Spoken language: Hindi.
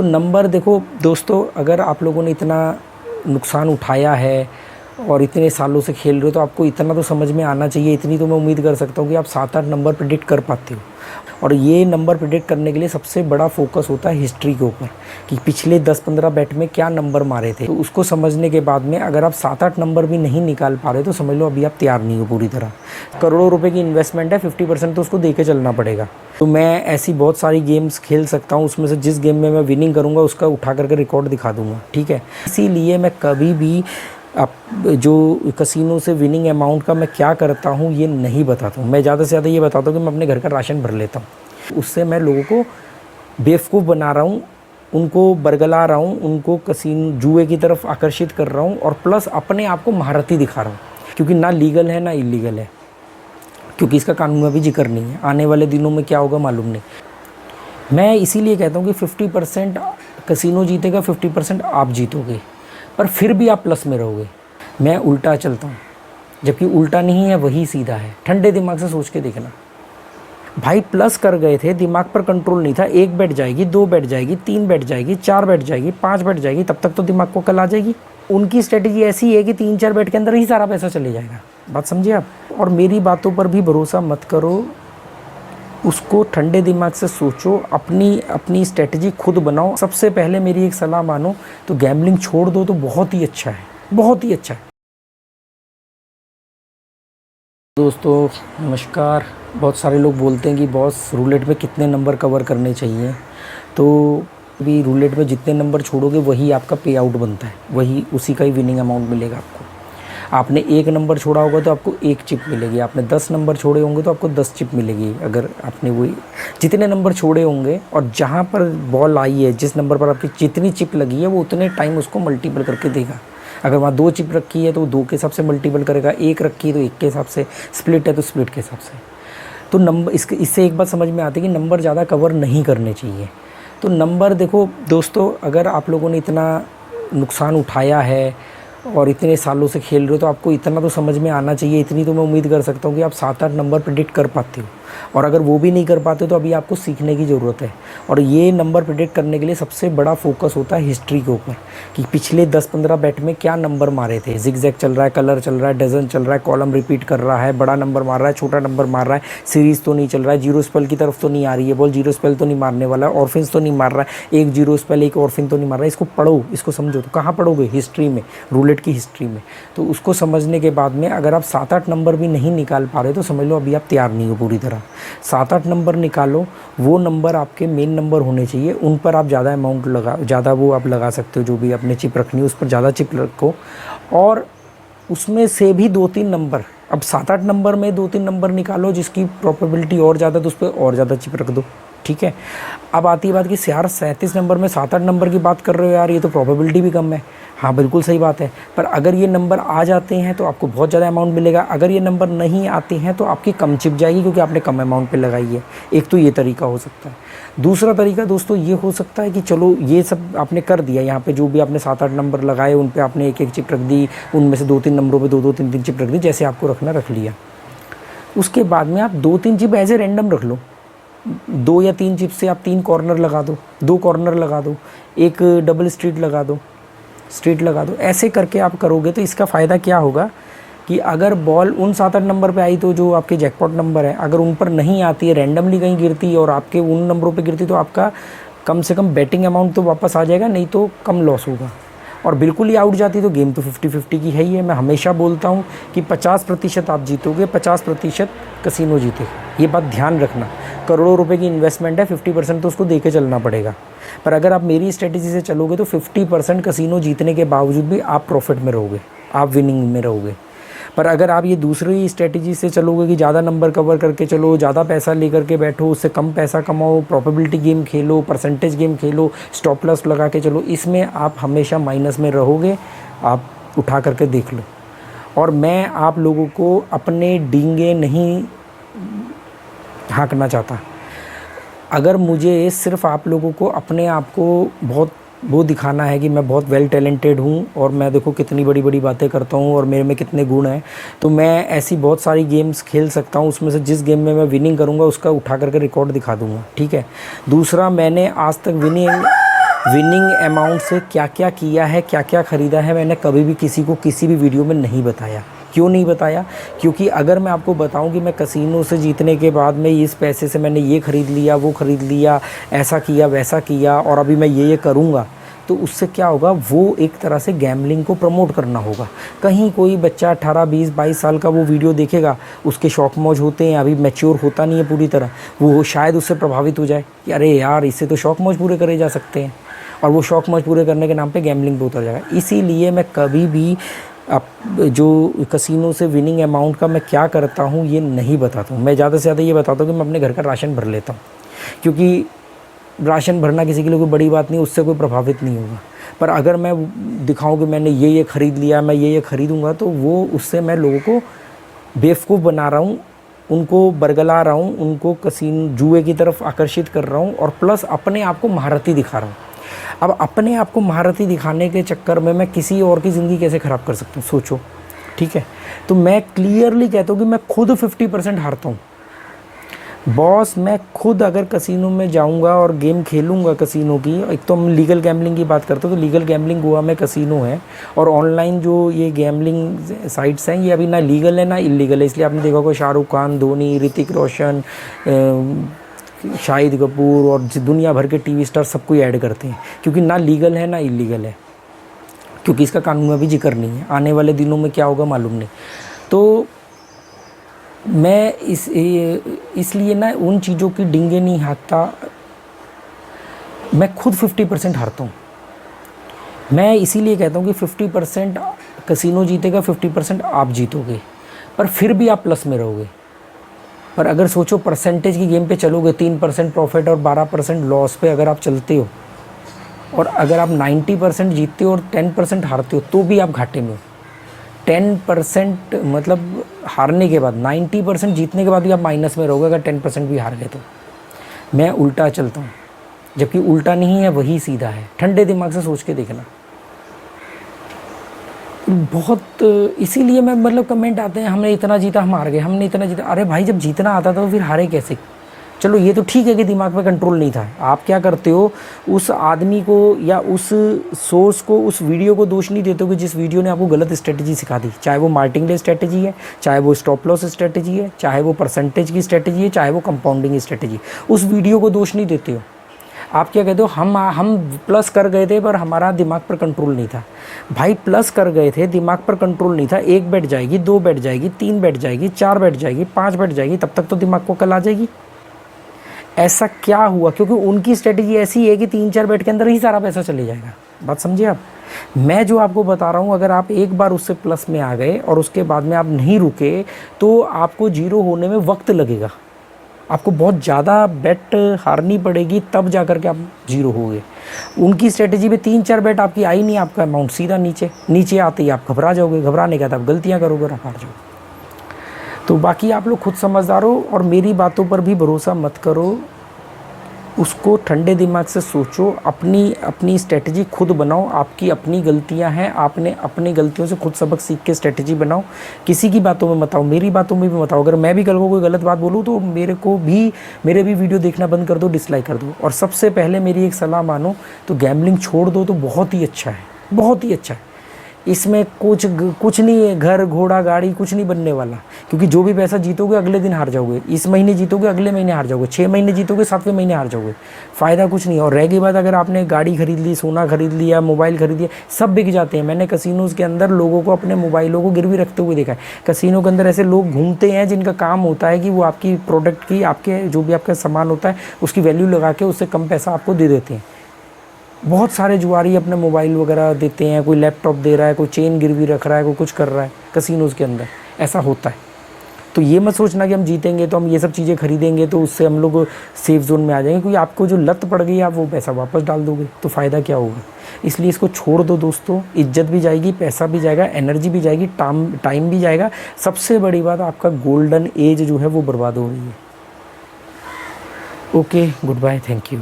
नंबर देखो दोस्तों, अगर आप लोगों ने इतना नुकसान उठाया है और इतने सालों से खेल रहे हो तो आपको इतना तो समझ में आना चाहिए। इतनी तो मैं उम्मीद कर सकता हूँ कि आप 7-8 नंबर प्रेडिक्ट कर पाते हो। और ये नंबर प्रेडिक्ट करने के लिए सबसे बड़ा फोकस होता है हिस्ट्री के ऊपर कि पिछले 10-15 बैट में क्या नंबर मारे थे। तो उसको समझने के बाद में अगर आप 7-8 नंबर भी नहीं निकाल पा रहे तो समझ लो अभी आप तैयार नहीं हो पूरी तरह। करोड़ों रुपए की इन्वेस्टमेंट है, 50% तो उसको दे के चलना पड़ेगा। तो मैं ऐसी बहुत सारी गेम्स खेल सकता हूँ, उसमें से जिस गेम में मैं विनिंग करूँगा उसका उठा करके रिकॉर्ड दिखा दूँगा, ठीक है। इसीलिए मैं कभी भी अब जो कसिनो से विनिंग अमाउंट का मैं क्या करता हूँ ये नहीं बताता हूँ। मैं ज़्यादा से ज़्यादा ये बताता हूँ कि मैं अपने घर का राशन भर लेता हूँ। उससे मैं लोगों को बेवकूफ़ बना रहा हूँ, उनको बरगला रहा हूँ, उनको कसिनो जुए की तरफ आकर्षित कर रहा हूँ और प्लस अपने आप को महारथी दिखा रहा हूँ, क्योंकि ना लीगल है ना इलीगल है, क्योंकि इसका कानून में भी जिक्र नहीं है। आने वाले दिनों में क्या होगा मालूम नहीं। मैं इसीलिए कहता हूँ कि 50% कसिनो जीतेगा, 50% आप जीतोगे, पर फिर भी आप प्लस में रहोगे। मैं उल्टा चलता हूँ, जबकि उल्टा नहीं है, वही सीधा है। ठंडे दिमाग से सोच के देखना। भाई प्लस कर गए थे, दिमाग पर कंट्रोल नहीं था। 1 बैठ जाएगी, 2 बैठ जाएगी, 3 बैठ जाएगी, 4 बैठ जाएगी, 5 बैठ जाएगी, तब तक तो दिमाग को कल आ जाएगी। उनकी स्ट्रेटेजी ऐसी है कि 3-4 बैठ के अंदर ही सारा पैसा चले जाएगा। बात समझे आप? और मेरी बातों पर भी भरोसा मत करो, उसको ठंडे दिमाग से सोचो, अपनी स्ट्रेटजी खुद बनाओ। सबसे पहले मेरी एक सलाह मानो तो गैम्बलिंग छोड़ दो तो बहुत ही अच्छा है, बहुत ही अच्छा है। दोस्तों नमस्कार। बहुत सारे लोग बोलते हैं कि बॉस रूलेट में कितने नंबर कवर करने चाहिए। तो भी रूलेट में जितने नंबर छोड़ोगे वही आपका पे आउट बनता है, वही उसी का ही विनिंग अमाउंट मिलेगा आपको। आपने 1 नंबर छोड़ा होगा तो आपको 1 चिप मिलेगी, आपने 10 नंबर छोड़े होंगे तो आपको 10 चिप मिलेगी। अगर आपने वही जितने नंबर छोड़े होंगे और जहाँ पर बॉल आई है, जिस नंबर पर आपकी जितनी चिप लगी है वो उतने टाइम उसको मल्टीपल करके देगा। अगर वहाँ 2 चिप रखी है तो 2 के हिसाब से मल्टीपल करेगा, 1 रखी है तो 1 के हिसाब से, स्प्लिट है तो स्प्लिट के हिसाब से। तो नंबर इससे एक बात समझ में आती है कि नंबर ज़्यादा कवर नहीं करने चाहिए। तो नंबर देखो दोस्तों, अगर आप लोगों ने इतना नुकसान उठाया है और इतने सालों से खेल रहे हो तो आपको इतना तो समझ में आना चाहिए। इतनी तो मैं उम्मीद कर सकता हूँ कि आप 7-8 नंबर प्रेडिक्ट कर पाते हो। और अगर वो भी नहीं कर पाते तो अभी आपको सीखने की ज़रूरत है। और ये नंबर प्रेडिक्ट करने के लिए सबसे बड़ा फोकस होता है हिस्ट्री के ऊपर कि पिछले 10-15 बैट में क्या नंबर मारे थे। जिगजैग चल रहा है, कलर चल रहा है, डजन चल रहा है, कॉलम रिपीट कर रहा है, बड़ा नंबर मार रहा है, छोटा नंबर मार रहा है, सीरीज़ तो नहीं चल रहा है, जीरो स्पेल की तरफ तो नहीं आ रही है बॉल, जीरो स्पेल तो नहीं मारने वाला है, ऑर्फिन्स तो नहीं मार रहा है, एक जीरो स्पेल एक ऑर्फिन तो नहीं मार रहा है। इसको पढ़ो, इसको समझो। तो कहाँ पढ़ोगे? हिस्ट्री में, रूलेट की हिस्ट्री में। तो उसको समझने के बाद में अगर आप 7-8 नंबर भी नहीं निकाल पा रहे तो समझ लो अभी आप तैयार नहीं हो पूरी तरह। 7-8 नंबर निकालो, वो नंबर आपके मेन नंबर होने चाहिए, उन पर आप ज़्यादा अमाउंट ज़्यादा वो आप लगा सकते हो। जो भी अपने चिप रखनी है उस पर ज़्यादा चिप रखो और उसमें से भी 2-3 नंबर, अब 7-8 नंबर में 2-3 नंबर निकालो जिसकी प्रोबेबिलिटी और ज़्यादा, तो उस पर और ज़्यादा चिप रख दो, ठीक है। अब आती है बात कि यार 37 नंबर में 7-8 नंबर की बात कर रहे हो यार, ये तो प्रोबेबिलिटी भी कम है। हाँ बिल्कुल सही बात है, पर अगर ये नंबर आ जाते हैं तो आपको बहुत ज़्यादा अमाउंट मिलेगा। अगर ये नंबर नहीं आते हैं तो आपकी कम चिप जाएगी क्योंकि आपने कम अमाउंट पे लगाई है। एक तो ये तरीका हो सकता है। दूसरा तरीका दोस्तों ये हो सकता है कि चलो ये सब आपने कर दिया, यहाँ पे जो भी आपने 7-8 नंबर लगाए उन पे आपने 1-1 चिप रख दी, उनमें से 2-3 नंबरों पे 2-2 3-3 चिप रख दी, जैसे आपको रखना रख लिया। उसके बाद में आप 2-3 चिप एज ए रैंडम रख लो। 2 या 3 चिप से आप 3 कॉर्नर लगा दो, 2 कॉर्नर लगा दो, एक डबल स्ट्रीट लगा दो, स्ट्रीट लगा दो। ऐसे करके आप करोगे तो इसका फ़ायदा क्या होगा कि अगर बॉल उन 7-8 नंबर पे आई तो जो आपके जैकपॉट नंबर है, अगर उन पर नहीं आती है, रैंडमली कहीं गिरती है और आपके उन नंबरों पे गिरती, तो आपका कम से कम बैटिंग अमाउंट तो वापस आ जाएगा, नहीं तो कम लॉस होगा। और बिल्कुल ही आउट जाती तो गेम तो 50-50 की है ही है। मैं हमेशा बोलता हूँ कि 50% आप जीतोगे, 50% कसिनो जीतेगा। ये बात ध्यान रखना। करोड़ों रुपए की इन्वेस्टमेंट है, 50% तो उसको दे के चलना पड़ेगा। पर अगर आप मेरी स्ट्रेटजी से चलोगे तो 50% कसिनो जीतने के बावजूद भी आप प्रॉफिट में रहोगे, आप विनिंग में रहोगे। पर अगर आप ये दूसरी स्ट्रेटजी से चलोगे कि ज़्यादा नंबर कवर करके चलो, ज़्यादा पैसा लेकर के बैठो, उससे कम पैसा कमाओ, प्रोबेबिलिटी गेम खेलो, परसेंटेज गेम खेलो, स्टॉप लॉस लगा के चलो, इसमें आप हमेशा माइनस में रहोगे। आप उठा करके देख लो। और मैं आप लोगों को अपने डींगे नहीं हाँकना चाहता। अगर मुझे सिर्फ आप लोगों को अपने आप को बहुत वो दिखाना है कि मैं बहुत वेल टैलेंटेड हूँ और मैं देखो कितनी बड़ी बड़ी बातें करता हूँ और मेरे में कितने गुण हैं, तो मैं ऐसी बहुत सारी गेम्स खेल सकता हूँ। उसमें से जिस गेम में मैं विनिंग करूँगा उसका उठा करके रिकॉर्ड दिखा दूँगा, ठीक है। दूसरा, मैंने आज तक विनिंग विनिंग अमाउंट से क्या क्या किया है, क्या क्या ख़रीदा है, मैंने कभी भी किसी को किसी भी वीडियो में नहीं बताया। क्यों नहीं बताया? क्योंकि अगर मैं आपको बताऊं कि मैं कसिनो से जीतने के बाद में इस पैसे से मैंने ये ख़रीद लिया, वो ख़रीद लिया, ऐसा किया, वैसा किया, और अभी मैं ये करूँगा, तो उससे क्या होगा, वो एक तरह से गैम्बलिंग को प्रमोट करना होगा। कहीं कोई बच्चा 18, 20, 22 साल का वो वीडियो देखेगा, उसके शौक मौज होते हैं, अभी मैच्योर होता नहीं है पूरी तरह, वो शायद उससे प्रभावित हो जाए कि अरे यार, इससे तो शौक मौज पूरे करे जा सकते हैं, और वो शौक मौज पूरे करने के नाम पे गैम्बलिंग पे उतर जाएगा। इसीलिए मैं कभी भी अब जो कसिनो से विनिंग अमाउंट का मैं क्या करता हूँ ये नहीं बताता हूँ। मैं ज़्यादा से ज़्यादा ये बताता हूँ कि मैं अपने घर का राशन भर लेता हूँ, क्योंकि राशन भरना किसी के लिए कोई बड़ी बात नहीं, उससे कोई प्रभावित नहीं होगा। पर अगर मैं दिखाऊं कि मैंने ये ख़रीद लिया, मैं ये ख़रीदूँगा, तो वो उससे मैं लोगों को बेवकूफ़ बना रहा हूँ, उनको बरगला रहा हूँ, उनको जुए की तरफ आकर्षित कर रहा हूँ, और प्लस अपने आप को महारथी दिखा रहा हूँ। अब अपने आप को महारथी दिखाने के चक्कर में मैं किसी और की ज़िंदगी कैसे ख़राब कर सकता हूँ, सोचो। ठीक है, तो मैं क्लियरली कहता हूँ कि मैं खुद 50% हारता हूँ बॉस। मैं खुद अगर कसिनो में जाऊंगा और गेम खेलूंगा कसिनो की, एक तो हम लीगल गैम्बलिंग की बात करते हैं, तो लीगल गैम्बलिंग गोवा में कसिनो है, और ऑनलाइन जो ये गैम्बलिंग साइट्स हैं ये अभी ना लीगल है ना इलीगल है। इसलिए आपने देखा होगा शाहरुख खान, धोनी, ऋतिक रोशन, शाहिद कपूर और दुनिया भर के टीवी स्टार सबको ऐड करते हैं, क्योंकि ना लीगल है ना इलीगल है, क्योंकि इसका कानून में भी जिक्र नहीं है। आने वाले दिनों में क्या होगा मालूम नहीं। तो मैं इसलिए ना उन चीज़ों की डिंगे नहीं हाँकता, मैं खुद 50% हारता हूँ। मैं इसीलिए कहता हूँ कि 50% कसिनो जीतेगा, 50% आप जीतोगे, पर फिर भी आप प्लस में रहोगे। पर अगर सोचो परसेंटेज की गेम पे चलोगे, 3% प्रॉफिट और 12% लॉस पे अगर आप चलते हो, और अगर आप 90% जीतते हो और 10% हारते हो, तो भी आप घाटे में हो। 10% मतलब हारने के बाद, 90% जीतने के बाद भी आप माइनस में रहोगे अगर 10% भी हार गए तो। मैं उल्टा चलता हूँ, जबकि उल्टा नहीं है, वही सीधा है। ठंडे दिमाग से सोच के देखना। बहुत इसीलिए मैं मतलब कमेंट आते हैं, हमने इतना जीता, हम हार गए, हमने इतना जीता। अरे भाई, जब जीतना आता था तो फिर हारे कैसे? चलो ये तो ठीक है कि दिमाग पे कंट्रोल नहीं था। आप क्या करते हो, उस आदमी को या उस सोर्स को, उस वीडियो को दोष नहीं देते हो कि जिस वीडियो ने आपको गलत स्ट्रेटजी सिखा दी, चाहे वो मार्टिंगले स्ट्रेटजी है, चाहे वो स्टॉप लॉस स्ट्रेटजी है, चाहे वो परसेंटेज की स्ट्रेटजी है, चाहे वो कंपाउंडिंग स्ट्रेटजी। उस वीडियो को दोष नहीं देते हो। आप क्या कहते हो, हम प्लस कर गए थे पर हमारा दिमाग पर कंट्रोल नहीं था। भाई प्लस कर गए थे, दिमाग पर कंट्रोल नहीं था। 1 बैठ जाएगी, 2 बैठ जाएगी, 3 बैठ जाएगी, 4 बैठ जाएगी, 5 बैठ जाएगी, तब तक तो दिमाग को कल आ जाएगी। ऐसा क्या हुआ? क्योंकि उनकी स्ट्रेटजी ऐसी है कि 3-4 बैठ के अंदर ही सारा पैसा चले जाएगा। बात समझिए आप। मैं जो आपको बता रहा हूँ, अगर आप एक बार उससे प्लस में आ गए और उसके बाद में आप नहीं रुके, तो आपको जीरो होने में वक्त लगेगा। आपको बहुत ज़्यादा बेट हारनी पड़ेगी, तब जा कर के आप जीरो होगे। उनकी स्ट्रेटजी में 3-4 बेट आपकी आई नहीं, आपका अमाउंट सीधा नीचे आते ही आप घबरा जाओगे। घबराने के बाद आप गलतियाँ करोगे और आप हार जाओगे। तो बाकी आप लोग खुद समझदार हो, और मेरी बातों पर भी भरोसा मत करो। उसको ठंडे दिमाग से सोचो, अपनी स्ट्रेटजी खुद बनाओ। आपकी अपनी गलतियां हैं, आपने अपनी गलतियों से खुद सबक सीख के स्ट्रेटजी बनाओ। किसी की बातों में मत आओ, मेरी बातों में भी मत आओ। अगर मैं भी कल को कोई गलत बात बोलूँ तो मेरे भी वीडियो देखना बंद कर दो, डिसलाइक कर दो। और सबसे पहले मेरी एक सलाह मानो तो गैम्बलिंग छोड़ दो, तो बहुत ही अच्छा है, बहुत ही अच्छा है। इसमें कुछ नहीं है, घर घोड़ा गाड़ी कुछ नहीं बनने वाला, क्योंकि जो भी पैसा जीतोगे अगले दिन हार जाओगे। इस महीने जीतोगे अगले महीने हार जाओगे, 6 महीने जीतोगे 7वें महीने हार जाओगे। फ़ायदा कुछ नहीं है। और रह गई बात, अगर आपने गाड़ी खरीद ली, सोना खरीद लिया, मोबाइल खरीद लिया, सब बिक जाते हैं। मैंने कसिनोज़ के अंदर लोगों को अपने मोबाइलों को गिरवी रखते हुए देखा है। कसिनो के अंदर ऐसे लोग घूमते हैं जिनका काम होता है कि वो आपकी प्रोडक्ट की, आपके जो भी आपका सामान होता है उसकी वैल्यू लगा के उससे कम पैसा आपको दे देते हैं। बहुत सारे जुआरी अपने मोबाइल वगैरह देते हैं, कोई लैपटॉप दे रहा है, कोई चेन गिरवी रख रहा है, कोई कुछ कर रहा है कसिनोज़ के अंदर, ऐसा होता है। तो ये मत सोचना कि हम जीतेंगे तो हम ये सब चीज़ें खरीदेंगे तो उससे हम लोग सेफ जोन में आ जाएंगे, क्योंकि आपको जो लत पड़ गई आप वो पैसा वापस डाल दोगे तो फ़ायदा क्या होगा। इसलिए इसको छोड़ दो दोस्तों। इज्जत भी जाएगी, पैसा भी जाएगा, एनर्जी भी जाएगी, टाइम भी जाएगा। सबसे बड़ी बात, आपका गोल्डन एज जो है वो बर्बाद हो रही है। Okay, good bye, thank you.